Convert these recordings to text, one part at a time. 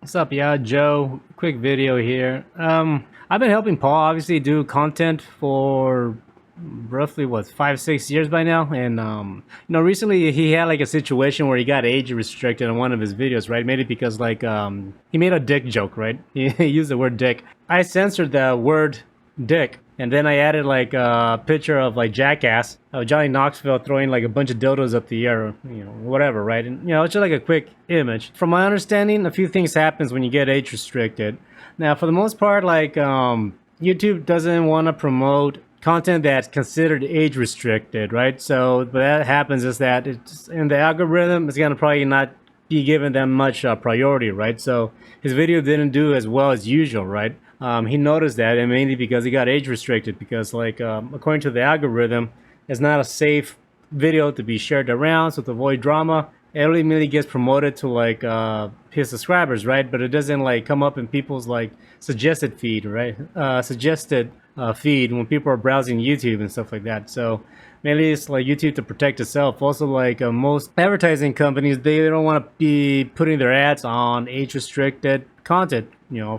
What's up, yeah, Joe? Quick video here. I've been helping Paul obviously do content for roughly what 5 6 years by now, and recently he had like a situation where he got age restricted on one of his videos, right? Made it because he made a dick joke, right? He used the word dick. I censored the word dick, and then I added like a picture of like Jackass of Johnny Knoxville throwing like a bunch of dildos up the air, whatever, right? And it's just like a quick image. From my understanding, a few things happens when you get age restricted. Now, for the most part, YouTube doesn't want to promote content that's considered age restricted, right? So what that happens is that it's in the algorithm, it's gonna probably not be given them much priority, right? So his video didn't do as well as usual, right? He noticed that, and mainly because he got age restricted, because according to the algorithm, it's not a safe video to be shared around, so to avoid drama, it only immediately gets promoted to his subscribers, right? But it doesn't like come up in people's like suggested feed, right? Suggested feed when people are browsing YouTube and stuff like that. So mainly it's like YouTube to protect itself. Also, most advertising companies, they don't want to be putting their ads on age restricted content,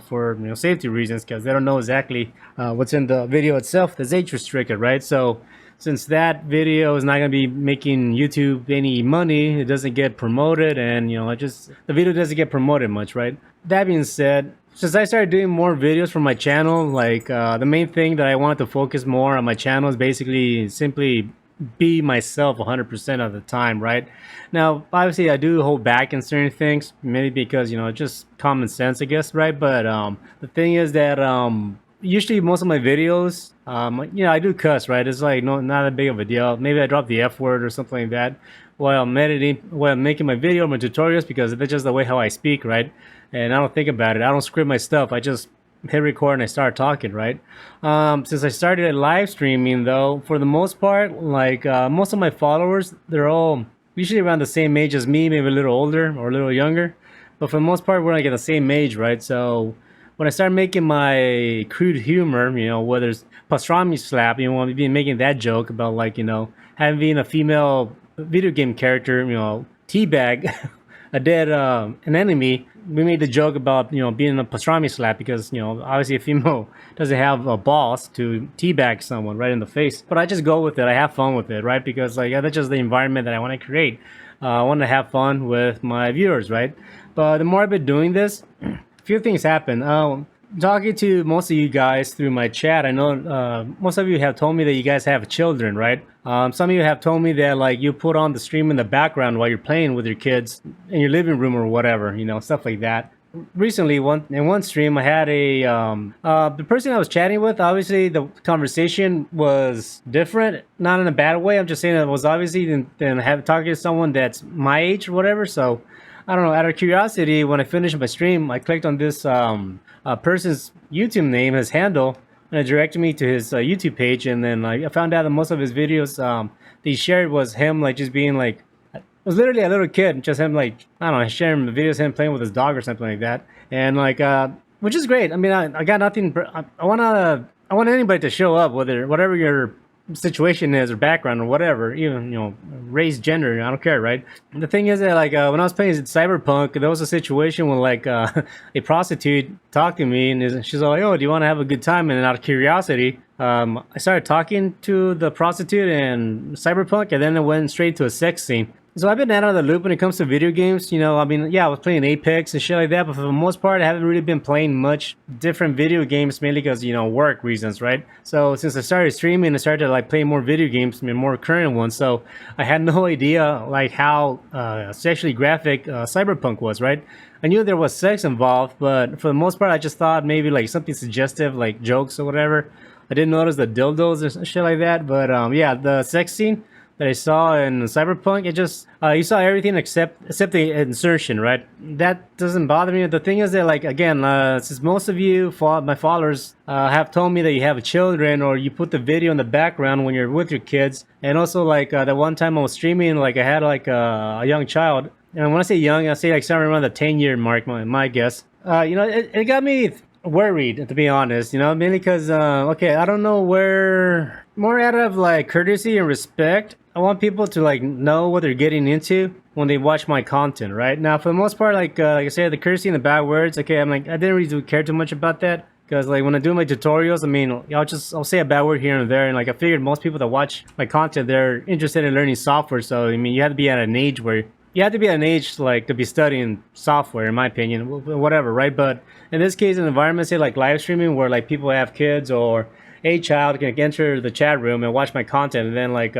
for safety reasons, because they don't know exactly what's in the video itself that's age restricted, right? So since that video is not going to be making YouTube any money, it doesn't get promoted, and the video doesn't get promoted much, right? That being said, since I started doing more videos for my channel, the main thing that I wanted to focus more on my channel is basically simply be myself 100% of the time, right? Now, obviously, I do hold back in certain things, maybe because just common sense, I guess, right? But the thing is that usually most of my videos, I do cuss, right? It's like not that big of a deal. Maybe I drop the F word or something like that while I'm editing, while I'm making my video, my tutorials, because that's just the way how I speak, right? And I don't think about it. I don't script my stuff. I just hit record and I start talking, right? Since I started live streaming, though, for the most part, most of my followers, they're all usually around the same age as me, maybe a little older or a little younger. But for the most part, we're like at the same age, right? So when I started making my crude humor, whether it's pastrami slap, I've been making that joke about having a female video game character, teabag a dead an enemy. We made the joke about being a pastrami slap because obviously a female doesn't have a balls to teabag someone right in the face. But I just go with it. I have fun with it, right? Because that's just the environment that I want to create. I want to have fun with my viewers, right? But the more I've been doing this, a few things happen. Talking to most of you guys through my chat, I know most of you have told me that you guys have children, right? Some of you have told me that you put on the stream in the background while you're playing with your kids in your living room or whatever, stuff like that. Recently, in one stream, I had the person I was chatting with. Obviously, the conversation was different, not in a bad way. I'm just saying it was obviously than talking to someone that's my age or whatever. So I don't know. Out of curiosity, when I finished my stream, I clicked on this person's YouTube name, his handle, and it directed me to his YouTube page. And then I found out that most of his videos that he shared was him just being it was literally a little kid, just him I don't know, sharing the videos of him playing with his dog or something like that. And which is great. I mean, I got nothing. I want anybody to show up, whatever your situation is or background or whatever, even race, gender, I don't care, right? The thing is that when I was playing Cyberpunk, there was a situation when a prostitute talked to me and she's like, oh, do you want to have a good time? And out of curiosity, I started talking to the prostitute and Cyberpunk, and then it went straight to a sex scene. So I've been out of the loop when it comes to video games. I was playing Apex and shit like that, but for the most part, I haven't really been playing much different video games, mainly because, work reasons, right? So since I started streaming, I started to play more video games, more current ones. So I had no idea how sexually graphic Cyberpunk was, right? I knew there was sex involved, but for the most part, I just thought maybe something suggestive, like jokes or whatever. I didn't notice the dildos or shit like that, but yeah, the sex scene that I saw in Cyberpunk, it just you saw everything except the insertion, right? That doesn't bother me. The thing is that again, since most of you, my followers, have told me that you have children or you put the video in the background when you're with your kids, and also that one time I was streaming, I had a young child, and when I say young, I say somewhere around the 10-year mark, my guess. It got me worried, to be honest, mainly because okay, I don't know more out of courtesy and respect, I want people to know what they're getting into when they watch my content, right? Now, for the most part, like I said, the cursing and the bad words, okay, I'm like, I didn't really care too much about that. Because like when I do my tutorials, I mean, I'll say a bad word here and there, and like I figured most people that watch my content, they're interested in learning software. So I mean, you have to be at an age where you have to be at an age like to be studying software, in my opinion, whatever, right? But in this case, an environment say like live streaming, where like people have kids or a child can enter the chat room and watch my content, and then like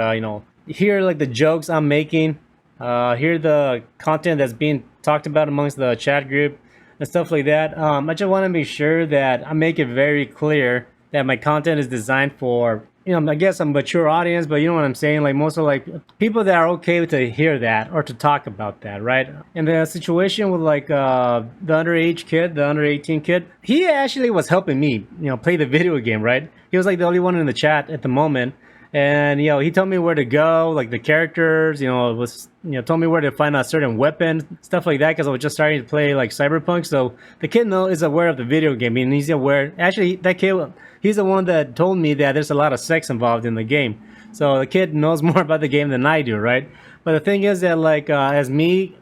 hear like the jokes I'm making, hear the content that's being talked about amongst the chat group and stuff like that. I just want to make sure that I make it very clear that my content is designed for, I guess a mature audience, but you know what I'm saying? Like most of like people that are okay to hear that or to talk about that, right? And the situation with like the underage kid, the under 18 kid, he actually was helping me, play the video game, right? He was like the only one in the chat at the moment. And he told me where to go, like the characters, told me where to find a certain weapon, stuff like that, because I was just starting to play like Cyberpunk. So the kid is aware of the video game, and he's aware. Actually, that kid, he's the one that told me that there's a lot of sex involved in the game. So the kid knows more about the game than I do, right? But the thing is that like as me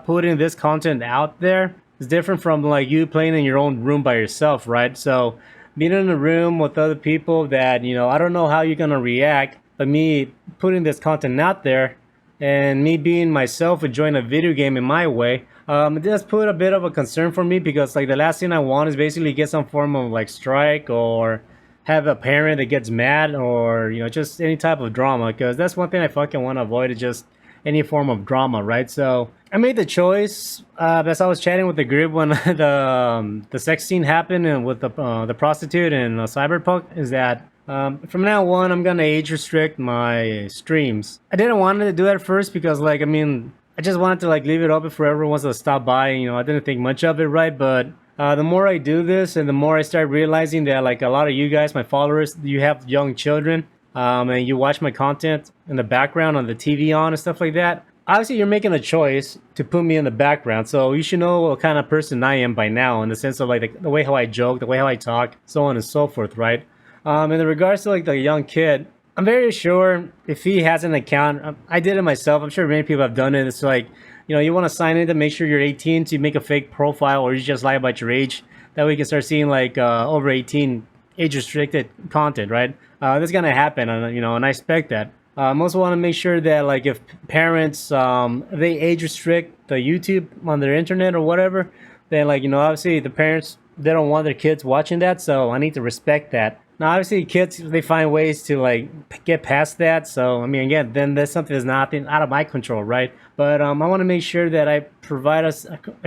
putting this content out there is different from like you playing in your own room by yourself, right? So being in a room with other people that, I don't know how you're going to react, but me putting this content out there and me being myself enjoying a video game in my way, it does put a bit of a concern for me, because like the last thing I want is basically get some form of like strike or have a parent that gets mad or, just any type of drama, because that's one thing I fucking want to avoid, is just any form of drama, right? So I made the choice as I was chatting with the group when the sex scene happened and with the prostitute and Cyberpunk, is that from now on I'm gonna age restrict my streams. I didn't want to do that at first because like I just wanted to like leave it open for everyone wants to stop by. I didn't think much of it, right? But the more I do this and the more I start realizing that like a lot of you guys, my followers, you have young children. And you watch my content in the background on the TV on and stuff like that. Obviously, you're making a choice to put me in the background, so you should know what kind of person I am by now, in the sense of like the way how I joke, the way how I talk, so on and so forth, right? In regards to like the young kid, I'm very sure if he has an account, I did it myself. I'm sure many people have done it. It's like, you want to sign in to make sure you're 18, so you make a fake profile, or you just lie about your age. That way you can start seeing like over 18 age restricted content, right? That's gonna happen, and I expect that. I also want to make sure that like if parents they age restrict the YouTube on their internet or whatever, then like obviously the parents, they don't want their kids watching that, so I need to respect that. Now obviously kids, they find ways to like get past that, so I mean again, then that's something that's not out of my control, right? But I want to make sure that I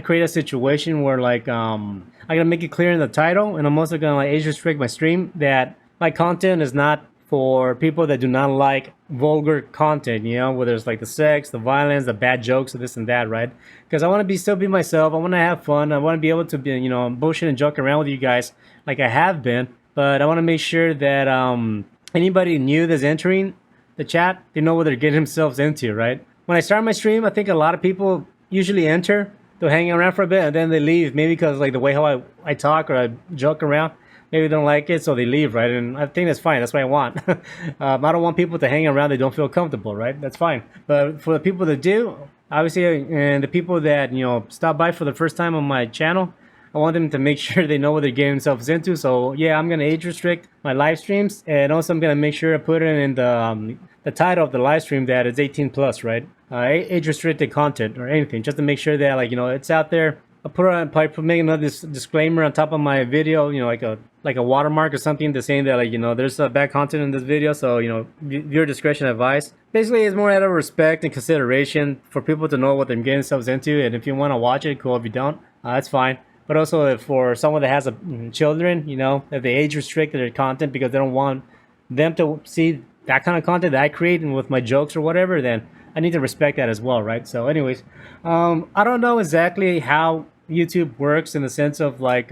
create a situation where like I'm gonna make it clear in the title, and I'm also gonna like age restrict my stream that my content is not for people that do not like vulgar content, where there's like the sex, the violence, the bad jokes, this and that, right? Because I want to still be myself. I want to have fun. I want to be able to be, bullshit and joke around with you guys like I have been. But I want to make sure that anybody new that's entering the chat, they know what they're getting themselves into, right? When I start my stream, I think a lot of people usually enter, they'll hang around for a bit, and then they leave, maybe because like the way how I talk or I joke around. Maybe they don't like it, so they leave, right? And I think that's fine. That's what I want. I don't want people to hang around they don't feel comfortable, right? That's fine. But for the people that do, obviously, and the people that, stop by for the first time on my channel, I want them to make sure they know what they're getting themselves into. So, yeah, I'm going to age restrict my live streams. And also, I'm going to make sure I put it in the title of the live stream that it's 18 plus, right? Age restricted content or anything, just to make sure that, like, it's out there. I'll probably make another disclaimer on top of my video, like a watermark or something to saying that like there's bad content in this video, so viewer discretion advised. Basically, it's more out of respect and consideration for people to know what they're getting themselves into, and if you want to watch it, cool. If you don't, that's fine. But also, if for someone that has children, if they age restrict their content because they don't want them to see that kind of content that I create and with my jokes or whatever, then I need to respect that as well, right? So anyways, I don't know exactly how YouTube works in the sense of like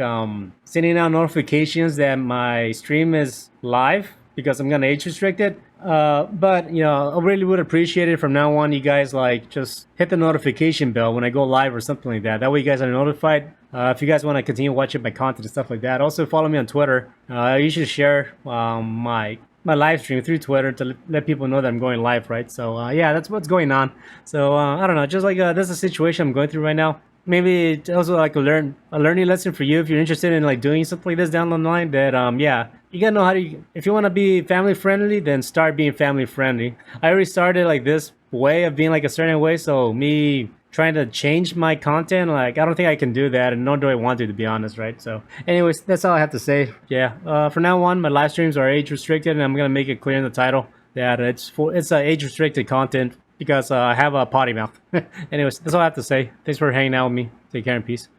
sending out notifications that my stream is live, because I'm gonna age restrict it. But I really would appreciate it from now on, you guys like just hit the notification bell when I go live or something like that. That way you guys are notified. If you guys want to continue watching my content and stuff like that. Also follow me on Twitter. I usually share my my live stream through Twitter to let people know that I'm going live, right? So yeah, that's what's going on. So I don't know, just like that's a situation I'm going through right now. Maybe it's also like a learning lesson for you if you're interested in like doing something like this down the line. That yeah, you gotta know how to. If you want to be family friendly, then start being family friendly. I already started like this way of being like a certain way, so me trying to change my content, like I don't think I can do that, and nor do I want to be honest, right? So anyways, that's all I have to say. Yeah, from now on my live streams are age restricted, and I'm gonna make it clear in the title that it's age restricted content because I have a potty mouth. Anyways, that's all I have to say. Thanks for hanging out with me. Take care and peace.